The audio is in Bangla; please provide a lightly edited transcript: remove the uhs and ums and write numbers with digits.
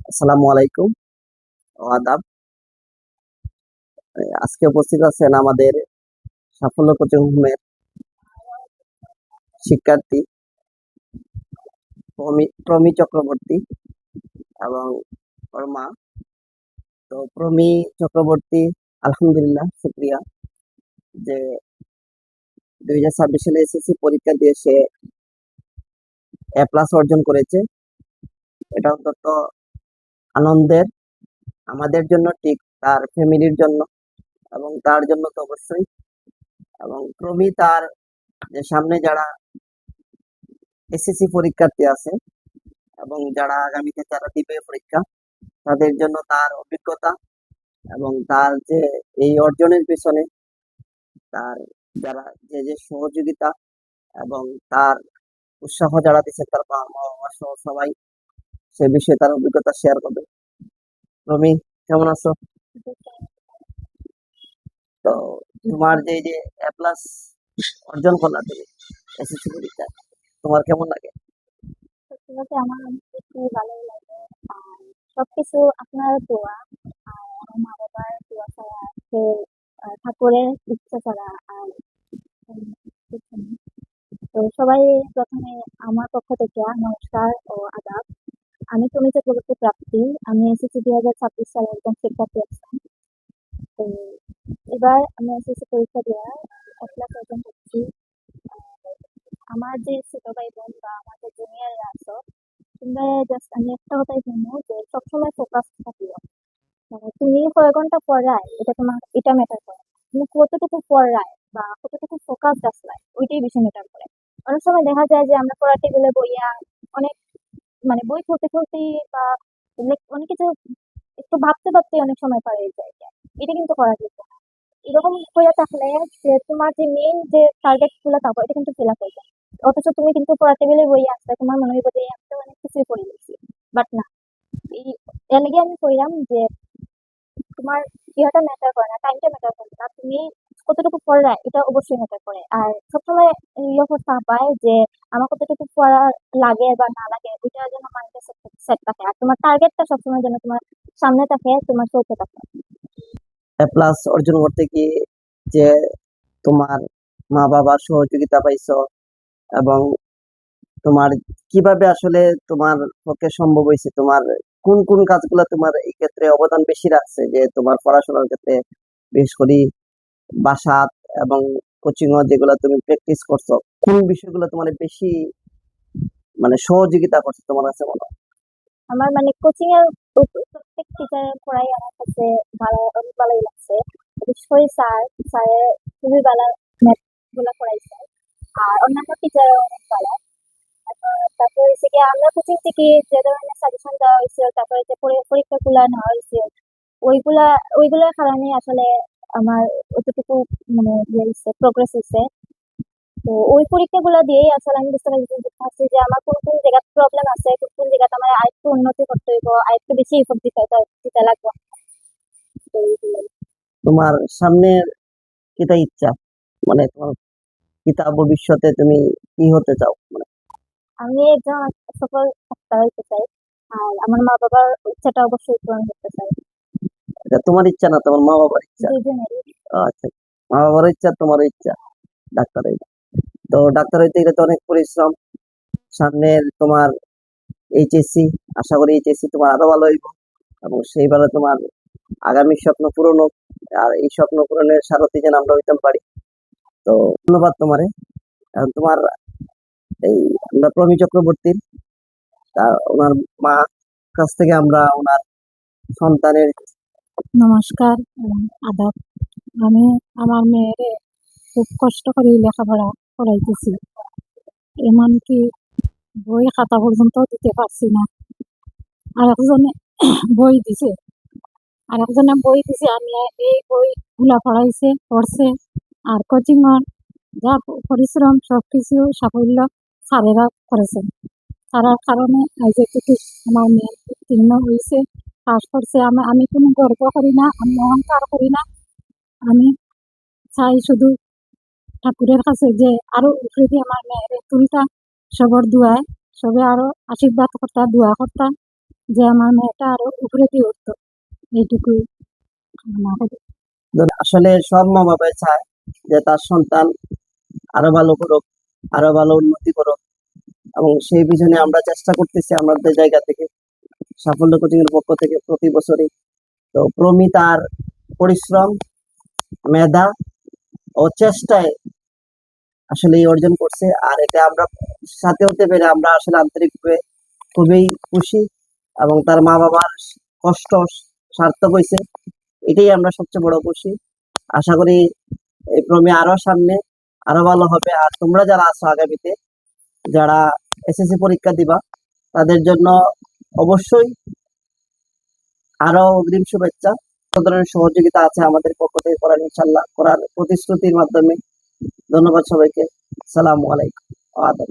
আসসালামু আলাইকুম ও আদাব। আজকে উপস্থিত আছেন আমাদের সাফল্য কোচিং হোমের শিক্ষার্থী প্রমি চক্রবর্তী এবং ওর মা। তো প্রমি চক্রবর্তী আলহামদুলিল্লাহ শুক্রিয়া যে 2026 সালে এসএসসি পরীক্ষা দিয়ে সে A+ অর্জন করেছে। এটা অন্তত আনন্দের, আমাদের জন্য ঠিক, তার ফ্যামিলির জন্য এবং তার জন্য তো অবশ্যই। এবং প্রমি তার যে সামনে যারা এসএসসি পরীক্ষার্থী আছে এবং যারা আগামীতে যারা দিবে পরীক্ষা, তাদের জন্য তার অভিজ্ঞতা এবং তার যে এই অর্জনের পেছনে তার যারা যে সহযোগিতা এবং তার উৎসাহ যারা দিচ্ছে, তার মা বাবা সহ সবাই সে বিষয়ে তার অভিজ্ঞতা শেয়ার করবে। রমি, কেমন আছো? তো তোমার যে A+ অর্জন করলা তুমি এসএসসি পরীক্ষায়, তোমার কেমন লাগে? সত্যি বলতে আমার অনেক বেশি ভালোই লাগে। আর সবকিছু আপনার দোয়া আর আমার মা বাবার দোয়া ছাড়া, সে ঠাকুরের ইচ্ছা ছাড়া আর কিছু নেই। তো সবাই প্রথমে আমার পক্ষ থেকে নমস্কার ও আদাব। আমি তুমি চক্রবর্তী প্রাপ্তি। আমি এসেছি 2026 সালে একজন শিক্ষার্থী আছি। তো এবার আমি এসেছি পরীক্ষা দেওয়া A+ অর্জন করছি। আমার যে ছোট ভাই বোন বা আমাদের জুনিয়ররা আছো, তোমরা জাস্ট আমি একটা কথাই বলবো যে সবসময় ফোকাস থাকিও। মানে তুমি কয় ঘন্টা পড়ায় এটা ম্যাটার করে না। তুমি কতটুকু পড়ায় বা কতটুকু ফোকাস আসলায় ওইটাই বেশি ম্যাটার করে। অনেক সময় দেখা যায় যে আমরা পড়া টেবিলে বইয়া অনেক মানে বই খুলতে বা অনেক কিছু একটু ভাবতে অনেক সময় পার হয়ে যায়। এটা কিন্তু করা যেত না। এরকম হয়ে থাকলে যে তোমার যে মেইন যে টার্গেট গুলো থাকো এটা কিন্তু ফিল আপ হয়ে যায়। অথচ তুমি কিন্তু পড়া টেবিলে বই আসলে তোমার মনে হইব যে আমি তো অনেক কিছুই পড়ে গেছি, বাট না। এই এর লেগে আমি কইলাম যে তোমার ইয়েটা ম্যাটার করে না, টাইমটা ম্যাটার করে না, তুমি কতটুকু পড়া এটা অবশ্যই ম্যাটার করে। আর সবসময় ইয়ে করতে পায় যে আমার কতটুকু পড়া লাগে বা না লাগে ওইটা যেন মাইন্ডে সেট থাকে, আর তোমার টার্গেটটা সবসময় যেন তোমার সামনে থাকে, তোমার চোখে থাকে। A+ অর্জন করতে গিয়ে যে তোমার মা বাবার সহযোগিতা পাইছো এবং তোমার কিভাবে আসলে তোমার পক্ষে সম্ভব হয়েছে, তোমার কোন কোন কাজগুলো তোমার এই ক্ষেত্রে অবদান বেশি রাখছে যে তোমার পড়াশোনার ক্ষেত্রে, বিশেষ করে বাসাত এবং কোচিং যেগুলো তুমি প্র্যাকটিস করছো, কোন বিষয়গুলো তোমার বেশি মানে সহযোগিতা করছে তোমার কাছে মনে হয়? আমার মানে কোচিং এর প্রত্যেক টিচারের পড়াই আমার কাছে ভালো, অনেক ভালোই লাগছে। বিশেষ করে স্যারের খুবই ভালো ম্যাথ গুলা পড়াইছে। আর অন্যান্য টিচার অনেক ভালো। তারপর হচ্ছে গিয়ে আমরা কোচিং থেকে যে ধরনের সাজেশন দেওয়া হয়েছে, তারপরে যে পরীক্ষাগুলা নেওয়া হয়েছে, ওইগুলা ওইগুলোর কারণে আসলে আমার অতটুকু মানে ইয়ে হয়েছে, প্রোগ্রেস হয়েছে। তো ওই পরীক্ষাগুলো দিয়েই আসলে আমি বুঝতে পারছি যে আমার কোন কোন জায়গায় প্রবলেম আছে, কোন কোন জায়গাতে আমার আরেকটু উন্নতি করতে হইব, আরেকটু বেশি এফোর্ট দিতে লাগবে। তো এইগুলাই। তোমার সামনের কিটা ইচ্ছা, মানে তোমার কিতা ভবিষ্যতে তুমি কি হতে চাও মানে? আমি একজন সফল ডাক্তার হইতে চাই। আর আমার মা বাবার ইচ্ছাটা অবশ্যই পূরণ করতে চাই। এটা তোমার ইচ্ছা না তোমার মা বাবার ইচ্ছা? দুইজনেরই। আচ্ছা, মা বাবার ইচ্ছা, তোমার ইচ্ছা ডাক্তার হইতে। তো ডাক্তার হইতে গেলে তো অনেক পরিশ্রম। সামনের তোমার এইচএসসি, আশা করি এইচএসসি তোমার আরো ভালো হইব এবং সেইবারে তোমার আগামী স্বপ্ন পূরণ হোক। আর এই স্বপ্ন পূরণের সারথি যেন আমরা হইতে পারি। তো ধন্যবাদ তোমারে। এখন তোমার এই আমরা প্রমি চক্রবর্তীর ওনার মা কাছ থেকে আমরা ওনার সন্তানের নমস্কার এবং আদাব। আমি আমার মেয়েরে খুব কষ্ট করে লেখাপড়া করাইতেছি, এমনকি বই খাতা পর্যন্ত দিতে পারছি না। আর একজনে বই দিছে, আমি এই বইগুলা পড়ছে। আর কোচিংয়ের যা পরিশ্রম সবকিছু সাফল্য স্যারেরা করেছেন। তারার কারণে আজ এটুকু আমার মেয়ে উত্তীর্ণ হয়েছে, পাস করছে। আমি কোনো গর্ব করি না, আমি অহংকার করি না। আমি চাই শুধু ঠাকুরের কাছে যে আরো উপরে দিয়ে আমার মেয়ের তুলতা, সবর দুয়ায় সবে আরো আশীর্বাদ করতা, দোয়া করতা, যে আমার মেয়েটা আরো উপরে দিয়ে উঠতো, এইটুকুই আমার মা বাবা। আসলে সব মা বাবাই চায় যে তার সন্তান আরো ভালো করুক, আরো ভালো উন্নতি করুক, এবং সেই পিছনে আমরা চেষ্টা করতেছি আমাদের জায়গা থেকে, সাফল্য কোচিং এর পক্ষ থেকে প্রতি বছরই। তো প্রমি তার পরিশ্রম, মেধা ও চেষ্টায় আসলে এই অর্জন করছে, আর এটা আমরা সাথে হতে পেরে আমরা আসলে আন্তরিকভাবে খুবই খুশি, এবং তার মা বাবার কষ্ট সার্থক হয়েছে, এটাই আমরা সবচেয়ে বড় খুশি। আশা করি এই প্রমি আরো সামনে আরো ভালো হবে। আর তোমরা যারা আছো আগামীতে, যারা এসএসসি পরীক্ষা দিবা, তাদের জন্য অবশ্যই আরো অগ্রিম শুভেচ্ছা। সব ধরনের সহযোগিতা আছে আমাদের পক্ষ থেকে করার, ইনশাল্লাহ করার প্রতিশ্রুতির মাধ্যমে। ধন্যবাদ সবাইকে। সালামু আলাইকুম। আদাব।